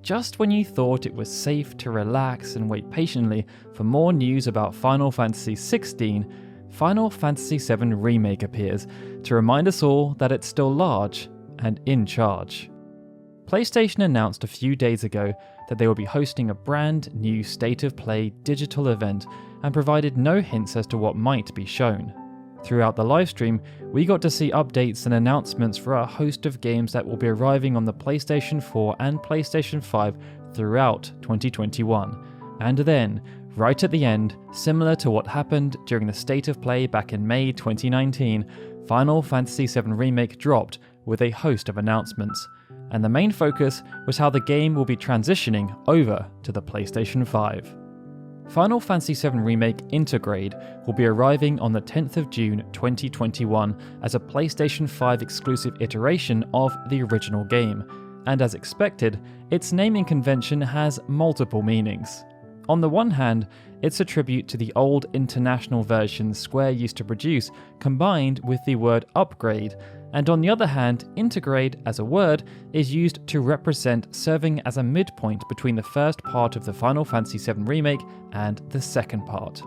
Just when you thought it was safe to relax and wait patiently for more news about Final Fantasy XVI, Final Fantasy VII Remake appears to remind us all that it's still large and in charge. PlayStation announced a few days ago that they will be hosting a brand new State of Play digital event and provided no hints as to what might be shown. Throughout the livestream, we got to see updates and announcements for a host of games that will be arriving on the PlayStation 4 and PlayStation 5 throughout 2021. And then, right at the end, similar to what happened during the State of Play back in May 2019, Final Fantasy VII Remake dropped with a host of announcements. And the main focus was how the game will be transitioning over to the PlayStation 5. Final Fantasy VII Remake Intergrade will be arriving on the 10th of June 2021 as a PlayStation 5 exclusive iteration of the original game, and as expected, its naming convention has multiple meanings. On the one hand, it's a tribute to the old international versions Square used to produce, combined with the word upgrade, and on the other hand, Intergrade as a word is used to represent serving as a midpoint between the first part of the Final Fantasy VII Remake and the second part.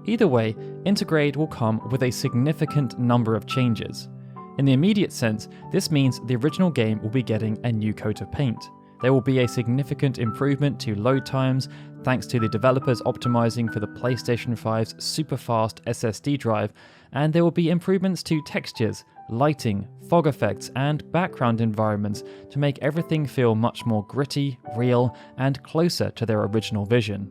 Either way, Intergrade will come with a significant number of changes. In the immediate sense, this means the original game will be getting a new coat of paint. There will be a significant improvement to load times, thanks to the developers optimizing for the PlayStation 5's super-fast SSD drive, and there will be improvements to textures, lighting, fog effects, and background environments to make everything feel much more gritty, real, and closer to their original vision.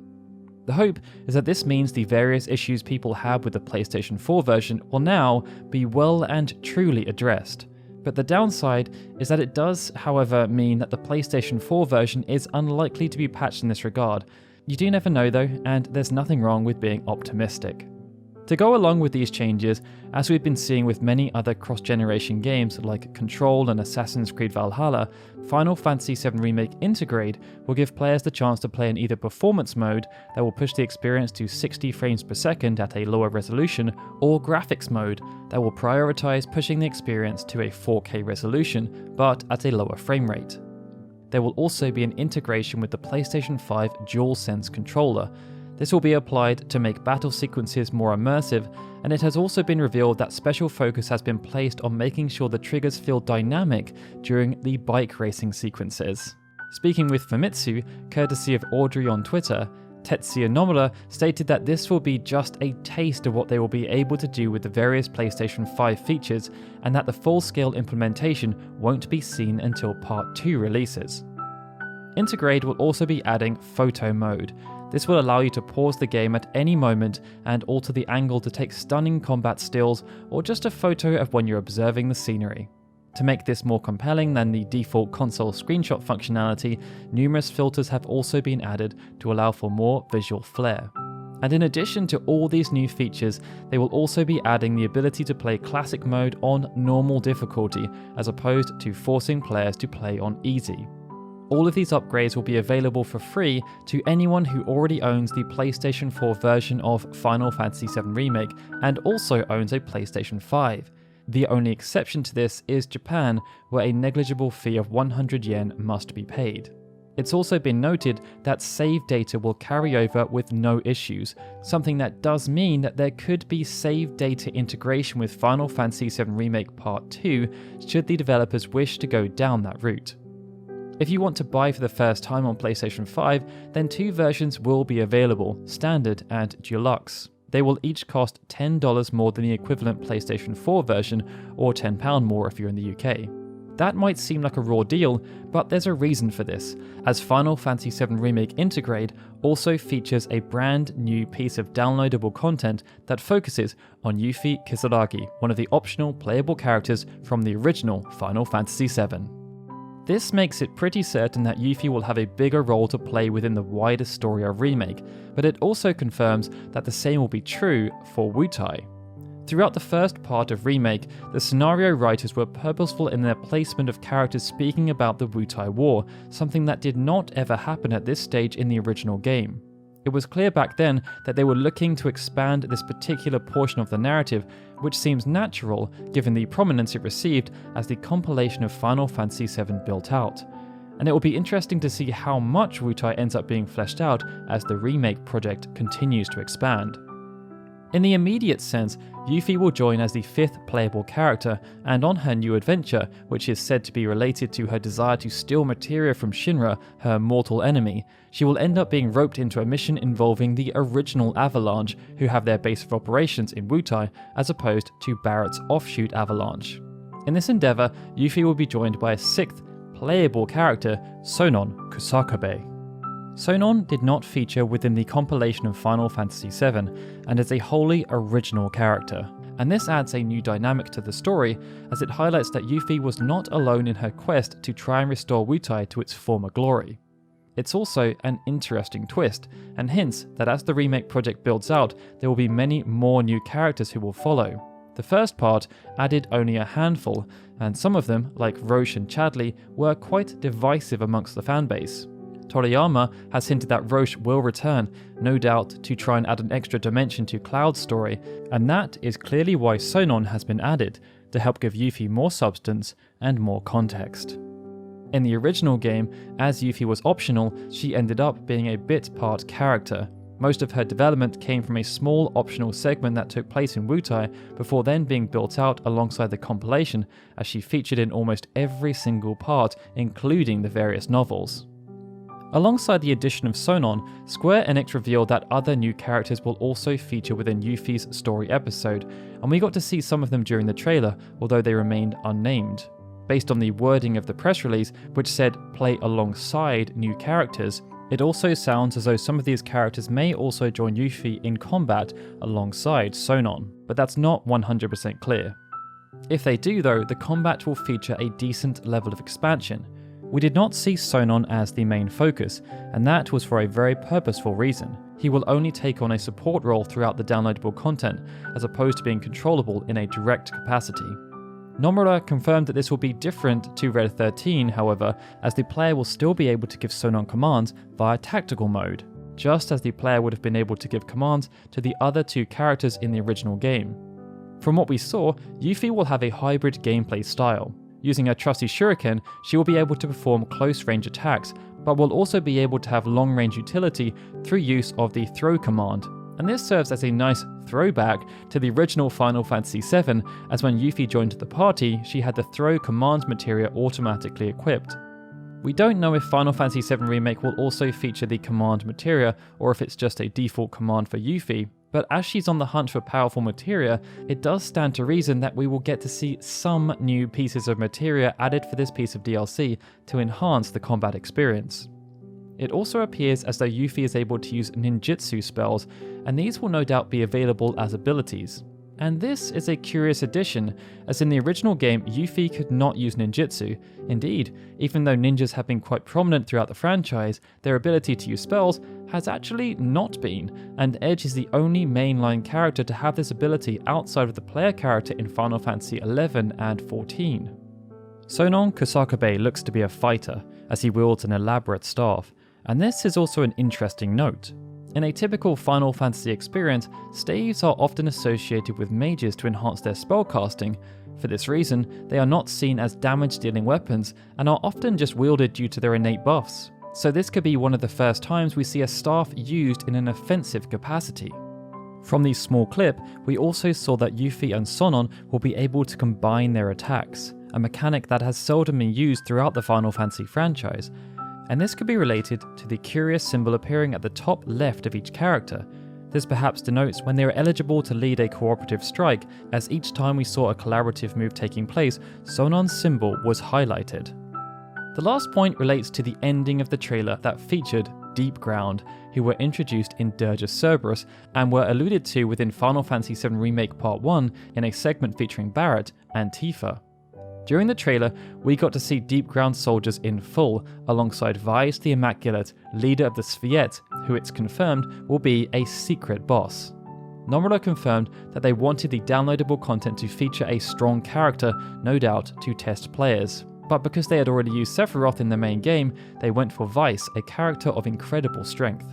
The hope is that this means the various issues people have with the PlayStation 4 version will now be well and truly addressed. But the downside is that it does, however, mean that the PlayStation 4 version is unlikely to be patched in this regard. You do never know though, and there's nothing wrong with being optimistic. To go along with these changes, as we've been seeing with many other cross-generation games like Control and Assassin's Creed Valhalla, Final Fantasy VII Remake Intergrade will give players the chance to play in either performance mode that will push the experience to 60 frames per second at a lower resolution, or graphics mode that will prioritize pushing the experience to a 4K resolution but at a lower frame rate. There will also be an integration with the PlayStation 5 DualSense controller. This will be applied to make battle sequences more immersive, and it has also been revealed that special focus has been placed on making sure the triggers feel dynamic during the bike racing sequences. Speaking with Famitsu, courtesy of Audrey on Twitter, Tetsuya Nomura stated that this will be just a taste of what they will be able to do with the various PlayStation 5 features, and that the full-scale implementation won't be seen until Part 2 releases. Intergrade will also be adding photo mode. This will allow you to pause the game at any moment and alter the angle to take stunning combat stills or just a photo of when you're observing the scenery. To make this more compelling than the default console screenshot functionality, numerous filters have also been added to allow for more visual flair. And in addition to all these new features, they will also be adding the ability to play classic mode on normal difficulty, as opposed to forcing players to play on easy. All of these upgrades will be available for free to anyone who already owns the PlayStation 4 version of Final Fantasy VII Remake and also owns a PlayStation 5. The only exception to this is Japan, where a negligible fee of 100 yen must be paid. It's also been noted that save data will carry over with no issues, something that does mean that there could be save data integration with Final Fantasy VII Remake Part 2 should the developers wish to go down that route. If you want to buy for the first time on PlayStation 5, then two versions will be available, Standard and Deluxe. They will each cost $10 more than the equivalent PlayStation 4 version, or £10 more if you're in the UK. That might seem like a raw deal, but there's a reason for this, as Final Fantasy VII Remake Intergrade also features a brand new piece of downloadable content that focuses on Yuffie Kisaragi, one of the optional playable characters from the original Final Fantasy VII. This makes it pretty certain that Yuffie will have a bigger role to play within the wider story of Remake, but it also confirms that the same will be true for Wutai. Throughout the first part of Remake, the scenario writers were purposeful in their placement of characters speaking about the Wutai War, something that did not ever happen at this stage in the original game. It was clear back then that they were looking to expand this particular portion of the narrative, which seems natural given the prominence it received as the compilation of Final Fantasy VII built out. and it will be interesting to see how much Wutai ends up being fleshed out as the remake project continues to expand. In the immediate sense, Yuffie will join as the 5th playable character, and on her new adventure, which is said to be related to her desire to steal materia from Shinra, her mortal enemy, she will end up being roped into a mission involving the original Avalanche, who have their base of operations in Wutai, as opposed to Barrett's offshoot Avalanche. In this endeavour, Yuffie will be joined by a 6th playable character, Sonon Kusakabe. Sonon did not feature within the compilation of Final Fantasy VII, and is a wholly original character. And this adds a new dynamic to the story, as it highlights that Yuffie was not alone in her quest to try and restore Wutai to its former glory. It's also an interesting twist, and hints that as the remake project builds out, there will be many more new characters who will follow. The first part added only a handful, and some of them, like Roche and Chadley, were quite divisive amongst the fanbase. Toriyama has hinted that Roche will return, no doubt to try and add an extra dimension to Cloud's story, and that is clearly why Sonon has been added, to help give Yuffie more substance and more context. In the original game, as Yuffie was optional, she ended up being a bit part character. Most of her development came from a small optional segment that took place in Wutai, before then being built out alongside the compilation, as she featured in almost every single part, including the various novels. Alongside the addition of Sonon, Square Enix revealed that other new characters will also feature within Yuffie's story episode, and we got to see some of them during the trailer, although they remained unnamed. Based on the wording of the press release, which said play alongside new characters, it also sounds as though some of these characters may also join Yuffie in combat alongside Sonon, but that's not 100% clear. If they do though, the combat will feature a decent level of expansion. We did not see Sonon as the main focus, and that was for a very purposeful reason. He will only take on a support role throughout the downloadable content, as opposed to being controllable in a direct capacity. Nomura confirmed that this will be different to Red 13, however, as the player will still be able to give Sonon commands via tactical mode, just as the player would have been able to give commands to the other 2 characters in the original game. From what we saw, Yuffie will have a hybrid gameplay style. Using her trusty shuriken, she will be able to perform close-range attacks, but will also be able to have long-range utility through use of the throw command. And this serves as a nice throwback to the original Final Fantasy VII, as when Yuffie joined the party, she had the throw command materia automatically equipped. We don't know if Final Fantasy VII Remake will also feature the command materia, or if it's just a default command for Yuffie, but as she's on the hunt for powerful materia, it does stand to reason that we will get to see some new pieces of materia added for this piece of DLC to enhance the combat experience. It also appears as though Yuffie is able to use Ninjutsu Spells, and these will no doubt be available as abilities. And this is a curious addition, as in the original game, Yuffie could not use ninjutsu. Indeed, even though ninjas have been quite prominent throughout the franchise, their ability to use spells has actually not been, and Edge is the only mainline character to have this ability outside of the player character in Final Fantasy XI and XIV. Sonon Kusakabe looks to be a fighter, as he wields an elaborate staff, and this is also an interesting note. In a typical Final Fantasy experience, staves are often associated with mages to enhance their spellcasting. For this reason, they are not seen as damage-dealing weapons and are often just wielded due to their innate buffs. So this could be one of the first times we see a staff used in an offensive capacity. From the small clip, we also saw that Yuffie and Sonon will be able to combine their attacks, a mechanic that has seldom been used throughout the Final Fantasy franchise. And this could be related to the curious symbol appearing at the top left of each character. This perhaps denotes when they are eligible to lead a cooperative strike, as each time we saw a collaborative move taking place, Sonon's symbol was highlighted. The last point relates to the ending of the trailer that featured Deepground, who were introduced in Dirge of Cerberus and were alluded to within Final Fantasy VII Remake Part 1 in a segment featuring Barrett and Tifa. During the trailer, we got to see Deepground soldiers in full, alongside Weiss the Immaculate, leader of the Sviet, who it's confirmed will be a secret boss. Nomura confirmed that they wanted the downloadable content to feature a strong character, no doubt to test players. But because they had already used Sephiroth in the main game, they went for Weiss, a character of incredible strength.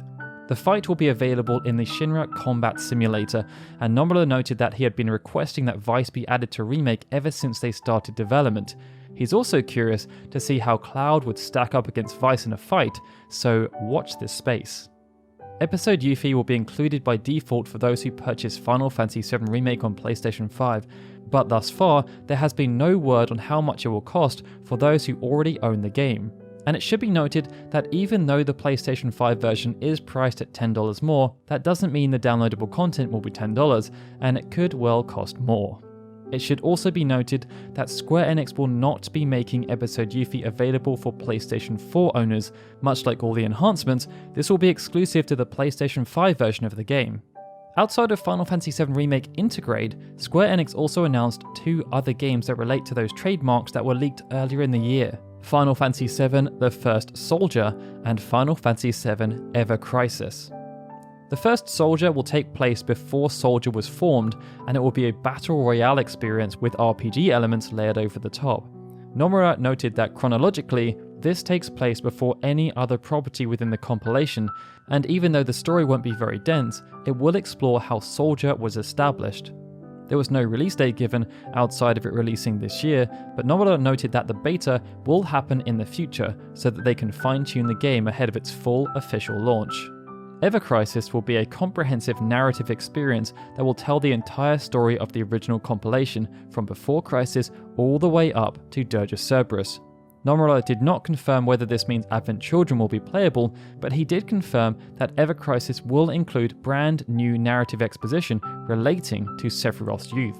The fight will be available in the Shinra Combat Simulator, and Nomura noted that he had been requesting that Weiss be added to Remake ever since they started development. He's also curious to see how Cloud would stack up against Weiss in a fight, so watch this space. Episode Yuffie will be included by default for those who purchase Final Fantasy VII Remake on PlayStation 5, but thus far there has been no word on how much it will cost for those who already own the game. And it should be noted that even though the PlayStation 5 version is priced at $10 more, that doesn't mean the downloadable content will be $10, and it could well cost more. It should also be noted that Square Enix will not be making Episode Yuffie available for PlayStation 4 owners. Much like all the enhancements, this will be exclusive to the PlayStation 5 version of the game. Outside of Final Fantasy VII Remake Intergrade, Square Enix also announced 2 other games that relate to those trademarks that were leaked earlier in the year: Final Fantasy VII The First Soldier and Final Fantasy VII Ever Crisis. The First Soldier will take place before Soldier was formed, and it will be a battle royale experience with RPG elements layered over the top. Nomura noted that chronologically, this takes place before any other property within the compilation, and even though the story won't be very dense, it will explore how Soldier was established. There was no release date given outside of it releasing this year, but Nomura noted that the beta will happen in the future so that they can fine-tune the game ahead of its full official launch. Ever Crisis will be a comprehensive narrative experience that will tell the entire story of the original compilation from before Crisis all the way up to Dirge of Cerberus. Nomura did not confirm whether this means Advent Children will be playable, but he did confirm that Ever Crisis will include brand new narrative exposition relating to Sephiroth's youth.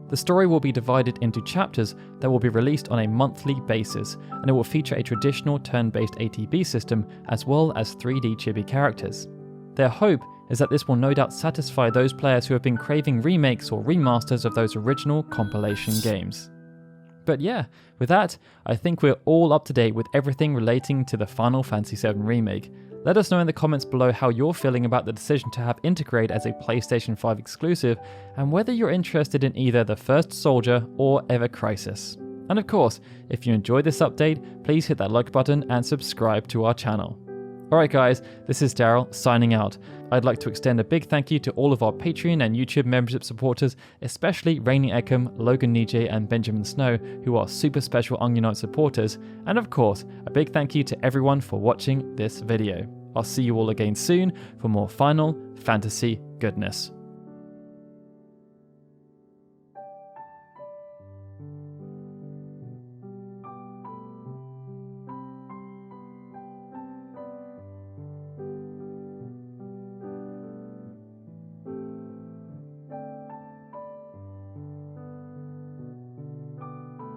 The story will be divided into chapters that will be released on a monthly basis, and it will feature a traditional turn-based ATB system as well as 3D chibi characters. Their hope is that this will no doubt satisfy those players who have been craving remakes or remasters of those original compilation games. But yeah, with that, I think we're all up to date with everything relating to the Final Fantasy VII Remake. Let us know in the comments below how you're feeling about the decision to have Intergrade as a PlayStation 5 exclusive, and whether you're interested in either The First Soldier or Ever Crisis. And of course, if you enjoyed this update, please hit that like button and subscribe to our channel. Alright guys, this is Daryl signing out. I'd like to extend a big thank you to all of our Patreon and YouTube membership supporters, especially Rainy Eckham, Logan Nije and Benjamin Snow, who are super special Onion supporters, and of course, a big thank you to everyone for watching this video. I'll see you all again soon for more Final Fantasy goodness.